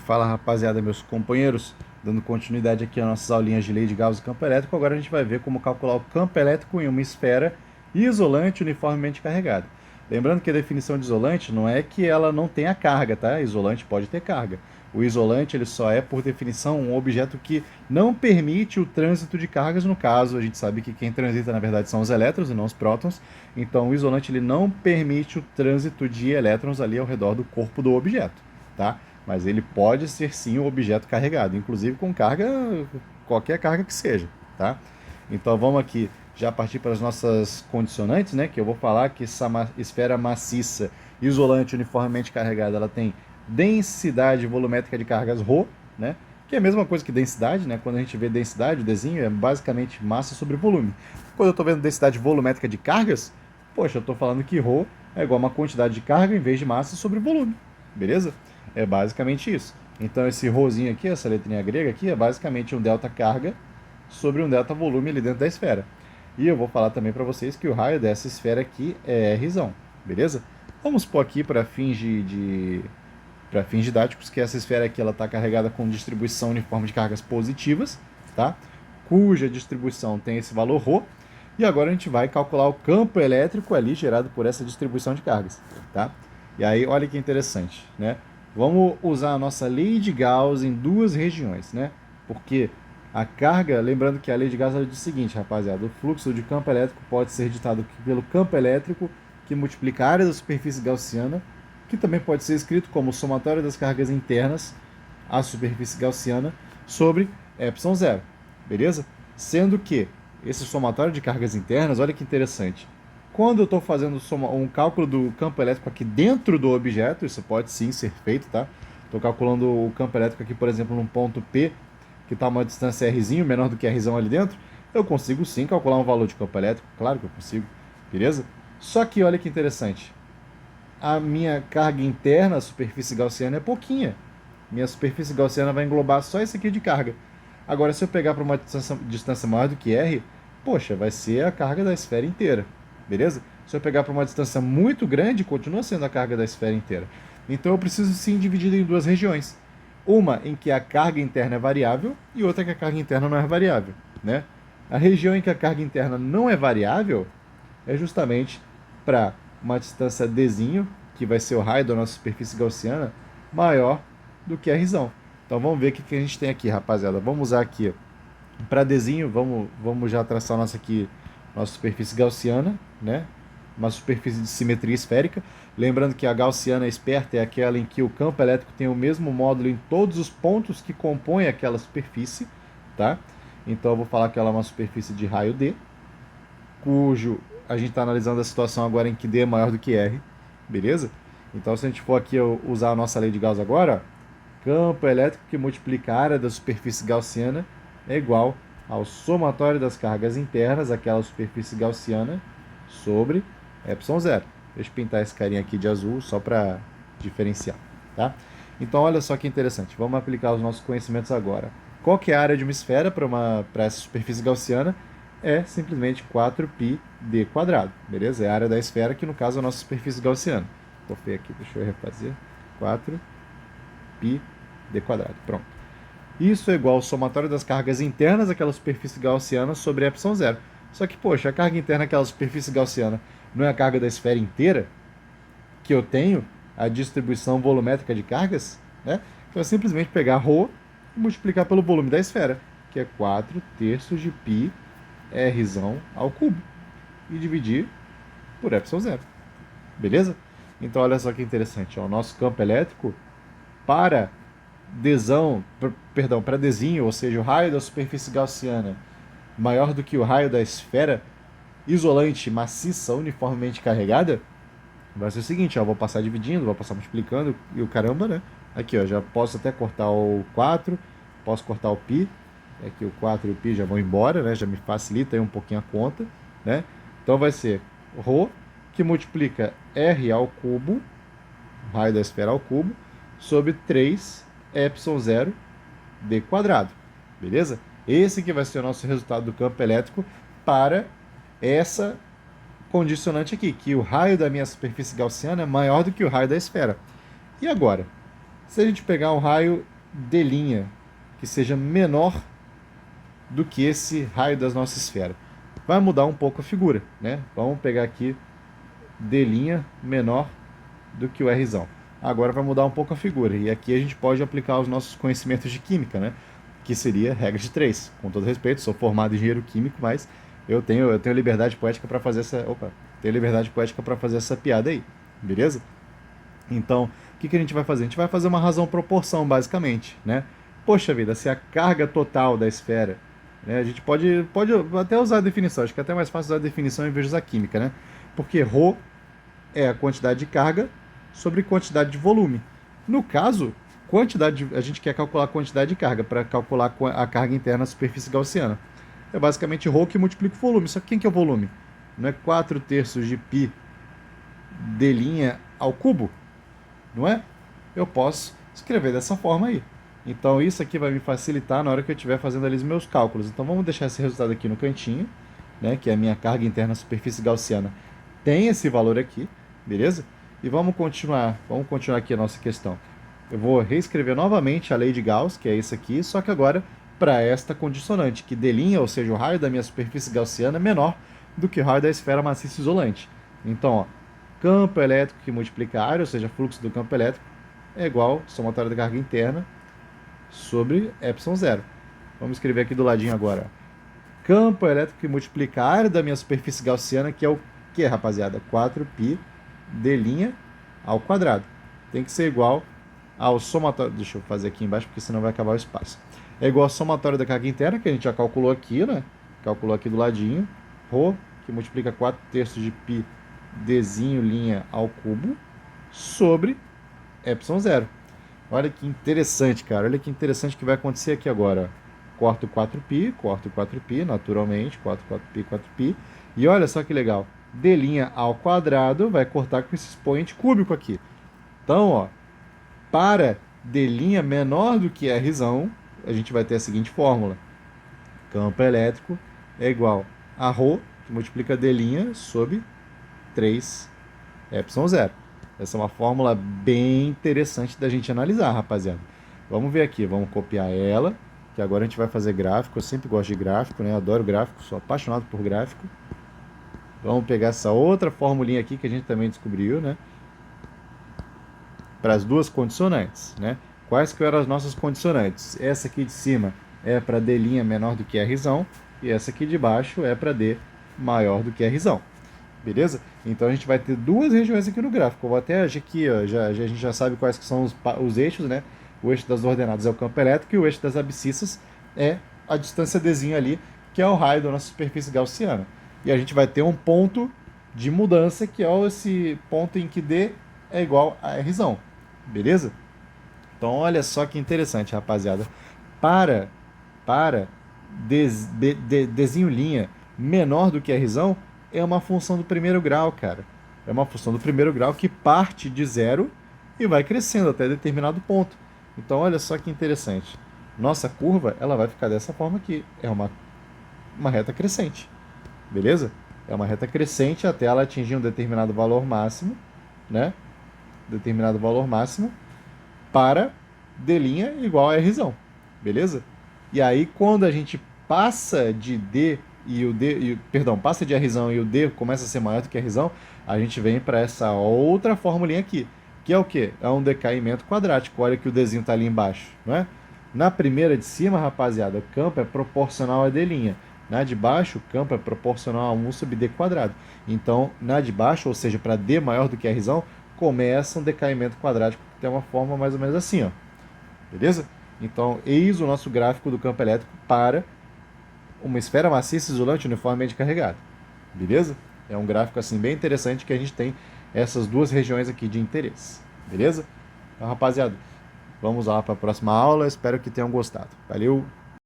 Fala rapaziada, meus companheiros, dando continuidade aqui às nossas aulinhas de lei de Gauss e campo elétrico. Agora a gente vai ver como calcular o campo elétrico em uma esfera isolante uniformemente carregada. Lembrando que a definição de isolante não é que ela não tenha carga, tá? Isolante pode ter carga. O isolante ele só é, por definição, um objeto que não permite o trânsito de cargas. No caso, a gente sabe que quem transita na verdade são os elétrons e não os prótons. Então o isolante ele não permite o trânsito de elétrons ali ao redor do corpo do objeto, tá? Mas ele pode ser sim um objeto carregado, inclusive com carga, qualquer carga que seja, tá? Então vamos aqui já partir para as nossas condicionantes, né? Que eu vou falar que essa esfera maciça, isolante, uniformemente carregada, ela tem densidade volumétrica de cargas ρ, né? Que é a mesma coisa que densidade, né? Quando a gente vê densidade, o desenho é basicamente massa sobre volume. Quando eu estou vendo densidade volumétrica de cargas, poxa, eu estou falando que ρ é igual a uma quantidade de carga em vez de massa sobre volume, beleza? É basicamente isso. Então esse rhozinho aqui, essa letrinha grega aqui, é basicamente um delta carga sobre um delta volume ali dentro da esfera. E eu vou falar também para vocês que o raio dessa esfera aqui é Rzão, beleza? Vamos supor aqui para fins didáticos que essa esfera aqui ela está carregada com distribuição uniforme de cargas positivas, tá? Cuja distribuição tem esse valor ρ. E agora a gente vai calcular o campo elétrico ali gerado por essa distribuição de cargas, tá? E aí, olha que interessante, né? Vamos usar a nossa lei de Gauss em duas regiões, né? Porque a carga, lembrando que a lei de Gauss diz o seguinte, rapaziada, o fluxo de campo elétrico pode ser ditado pelo campo elétrico que multiplica a área da superfície gaussiana, que também pode ser escrito como o somatório das cargas internas à superfície gaussiana sobre ε0, beleza? Sendo que esse somatório de cargas internas, olha que interessante, quando eu estou fazendo um cálculo do campo elétrico aqui dentro do objeto, isso pode sim ser feito, tá? Estou calculando o campo elétrico aqui, por exemplo, num ponto P, que está uma distância Rzinho, menor do que Rzão ali dentro, eu consigo sim calcular um valor de campo elétrico, claro que eu consigo, beleza? Só que olha que interessante, a minha carga interna, a superfície gaussiana, é pouquinha. Minha superfície gaussiana vai englobar só esse aqui de carga. Agora, se eu pegar para uma distância maior do que R, poxa, vai ser a carga da esfera inteira. Beleza? Se eu pegar para uma distância muito grande, continua sendo a carga da esfera inteira. Então eu preciso sim dividir em duas regiões. Uma em que a carga interna é variável e outra em que a carga interna não é variável, né? A região em que a carga interna não é variável é justamente para uma distância Dzinho, que vai ser o raio da nossa superfície gaussiana, maior do que Rzão. Então vamos ver o que a gente tem aqui, rapaziada. Vamos usar aqui para Dzinho, vamos já traçar nossa superfície gaussiana, né? Uma superfície de simetria esférica. Lembrando que a gaussiana esperta é aquela em que o campo elétrico tem o mesmo módulo em todos os pontos que compõem aquela superfície, tá? Então eu vou falar que ela é uma superfície de raio D, cujo a gente está analisando a situação agora em que D é maior do que R, beleza? Então se a gente for aqui usar a nossa lei de Gauss agora, campo elétrico que multiplica a área da superfície gaussiana é igual ao somatório das cargas internas, aquela superfície gaussiana, sobre ε0. Deixa eu pintar esse carinha aqui de azul só para diferenciar, tá? Então olha só que interessante, vamos aplicar os nossos conhecimentos agora. Qual que é a área de uma esfera para essa superfície gaussiana? É simplesmente 4πd², beleza? É a área da esfera, que no caso é a nossa superfície gaussiana. Vou ver aqui, deixa eu refazer. 4πd², pronto. Isso é igual ao somatório das cargas internas daquela superfície gaussiana sobre ε0. Só que, poxa, a carga interna daquela superfície gaussiana não é a carga da esfera inteira que eu tenho, a distribuição volumétrica de cargas, né? Então é simplesmente pegar ρ e multiplicar pelo volume da esfera, que é 4/3 de π Rzão ao cubo, e dividir por ε0. Beleza? Então olha só que interessante, ó, o nosso campo elétrico para Dzinho, ou seja, o raio da superfície gaussiana maior do que o raio da esfera isolante, maciça, uniformemente carregada, vai ser o seguinte, ó, vou passar dividindo, vou passar multiplicando e o caramba, né? Aqui, ó, já posso até cortar o 4, posso cortar o π, aqui o 4 e o π já vão embora, né? Já me facilita aí um pouquinho a conta, né? Então vai ser ρ, que multiplica r ao cubo, o raio da esfera ao cubo, sobre 3ε0d², beleza? Esse que vai ser o nosso resultado do campo elétrico para essa condicionante aqui, que o raio da minha superfície gaussiana é maior do que o raio da esfera. E agora? Se a gente pegar um raio D' que seja menor do que esse raio da nossa esfera. Vai mudar um pouco a figura, né? Vamos pegar aqui D' menor do que o Rzão. Agora vai mudar um pouco a figura. E aqui a gente pode aplicar os nossos conhecimentos de química, né? Que seria regra de 3. Com todo respeito, sou formado em engenheiro químico, mas eu tenho liberdade poética para fazer essa... tenho liberdade poética para fazer essa piada aí. Beleza? Então, o que a gente vai fazer? A gente vai fazer uma razão-proporção, basicamente, né? Poxa vida, se a carga total da esfera... né, a gente pode até usar a definição. Acho que é até mais fácil usar a definição em vez de usar a química, né? Porque ρ é a quantidade de carga sobre quantidade de volume. No caso, a gente quer calcular a quantidade de carga para calcular a carga interna na superfície gaussiana. É basicamente ρ que multiplica o volume. Só que quem que é o volume? Não é 4/3 de π d' ao cubo? Não é? Eu posso escrever dessa forma aí. Então isso aqui vai me facilitar na hora que eu estiver fazendo ali os meus cálculos. Então vamos deixar esse resultado aqui no cantinho, né, que é a minha carga interna na superfície gaussiana. Tem esse valor aqui, beleza? E vamos continuar aqui a nossa questão. Eu vou reescrever novamente a lei de Gauss, que é isso aqui, só que agora para esta condicionante, que D', ou seja, o raio da minha superfície gaussiana, é menor do que o raio da esfera maciça isolante. Então, ó, campo elétrico que multiplica a área, ou seja, fluxo do campo elétrico, é igual a somatória da carga interna sobre ε0. Vamos escrever aqui do ladinho agora. Campo elétrico que multiplica a área da minha superfície gaussiana, que é o que, rapaziada? 4π d' ao quadrado. Tem que ser igual ao somatório... Deixa eu fazer aqui embaixo, porque senão vai acabar o espaço. É igual ao somatório da carga interna, que a gente já calculou aqui, né? Calculou aqui do ladinho. ρ, que multiplica 4/3 de π d' ao cubo, sobre ε0. Olha que interessante, cara. Olha que interessante que vai acontecer aqui agora. Corto 4π, naturalmente. 4π, 4π. E olha só que legal. D' ao quadrado vai cortar com esse expoente cúbico aqui. Então, ó, para D' menor do que Rzão, a gente vai ter a seguinte fórmula. Campo elétrico é igual a ρ, que multiplica D' sobre 3ε0. Essa é uma fórmula bem interessante da gente analisar, rapaziada. Vamos ver aqui, vamos copiar ela, que agora a gente vai fazer gráfico. Eu sempre gosto de gráfico, né? Adoro gráfico, sou apaixonado por gráfico. Vamos pegar essa outra formulinha aqui que a gente também descobriu, né? Para as duas condicionantes, né? Quais que eram as nossas condicionantes? Essa aqui de cima é para D' menor do que Rzão, e essa aqui de baixo é para D maior do que Rzão. Beleza? Então a gente vai ter duas regiões aqui no gráfico. Eu vou até agir aqui, ó, a gente já sabe quais que são os eixos, né? O eixo das ordenadas é o campo elétrico e o eixo das abscissas é a distância d', ali, que é o raio da nossa superfície gaussiana. E a gente vai ter um ponto de mudança, que é esse ponto em que D é igual a Rzão. Beleza? Então olha só que interessante, rapaziada. Para D'D' menor do que Rzão, é uma função do primeiro grau, cara. É uma função do primeiro grau que parte de zero e vai crescendo até determinado ponto. Então, olha só que interessante. Nossa curva, ela vai ficar dessa forma aqui. É uma reta crescente. Beleza? É uma reta crescente até ela atingir um determinado valor máximo, né? Determinado valor máximo para D' igual a Rzão. Beleza? E aí, quando a gente passa de D passa de Rzão e o D começa a ser maior do que Rzão, a gente vem para essa outra formulinha aqui, que é o quê? É um decaimento quadrático. Olha que o Dzinho está ali embaixo, não é? Na primeira de cima, rapaziada, o campo é proporcional a D'. Na de baixo, o campo é proporcional a 1 sobre D quadrado. Então, na de baixo, ou seja, para D maior do que Rzão, começa um decaimento quadrático que tem uma forma mais ou menos assim, ó. Beleza? Então, eis o nosso gráfico do campo elétrico para uma esfera maciça isolante uniformemente carregada. Beleza? É um gráfico assim bem interessante que a gente tem essas duas regiões aqui de interesse. Beleza? Então, rapaziada, vamos lá para a próxima aula. Espero que tenham gostado. Valeu!